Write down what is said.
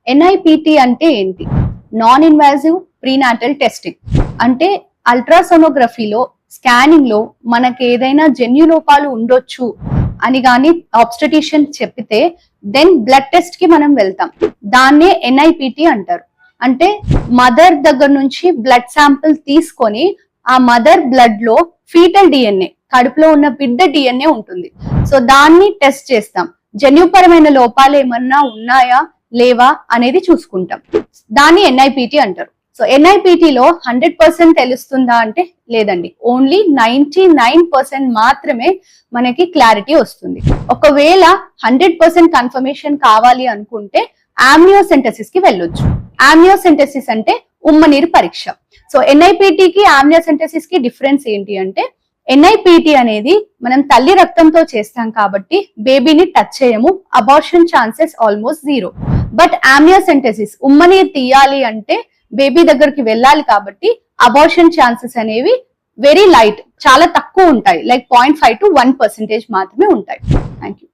NIPT అంటే ఏంటి? Non invasive prenatal testing అంటే అల్ట్రాసోనోగ్రఫీలో స్కానింగ్ లో మనకి ఏదైనా జన్యు లోపాలు ఉండొచ్చు అని కానీ ఆబ్స్టెటిషియన్ చెప్పితే దెన్ బ్లడ్ టెస్ట్ కి మనం వెళ్తాం. దాన్నే ఎన్ఐపిటి అంటారు. అంటే మదర్ దగ్గర నుంచి బ్లడ్ శాంపిల్ తీసుకొని ఆ మదర్ బ్లడ్ లో ఫీటల్ డిఎన్ఏ, కడుపులో ఉన్న బిడ్డ డిఎన్ఏ ఉంటుంది. సో దాన్ని టెస్ట్ చేస్తాం. జన్యుపరమైన లోపాలు ఏమన్నా ఉన్నాయా లేవా అనేది చూసుకుంటాం. దాన్ని ఎన్ఐపిటి అంటారు. సో ఎన్ఐపిటిలో 100% తెలుస్తుందా అంటే లేదండి. ఓన్లీ 99% మాత్రమే మనకి క్లారిటీ వస్తుంది. ఒకవేళ 100% కన్ఫర్మేషన్ కావాలి అనుకుంటే ఆమ్నియోసెంటసిస్ కి వెళ్ళొచ్చు. ఆమ్నియోసెంటసిస్ అంటే ఉమ్మనీరు పరీక్ష. సో ఎన్ఐపిటికి ఆమ్నియోసెంటసిస్ కి డిఫరెన్స్ ఏంటి అంటే ఎన్ఐపిటి అనేది మనం తల్లి రక్తంతో చేస్తాం కాబట్టి బేబీని టచ్ చేయము, అబార్షన్ ఛాన్సెస్ ఆల్మోస్ట్ 0. బట్ ఆమ్నియోసెంటసిస్ ఉమ్మనీరు తీయాలి అంటే బేబీ దగ్గరికి వెళ్ళాలి కాబట్టి అబార్షన్ ఛాన్సెస్ అనేవి వెరీ లైట్, చాలా తక్కువ ఉంటాయి. లైక్ 0.5 to 1% మాత్రమే ఉంటాయి. Thank you.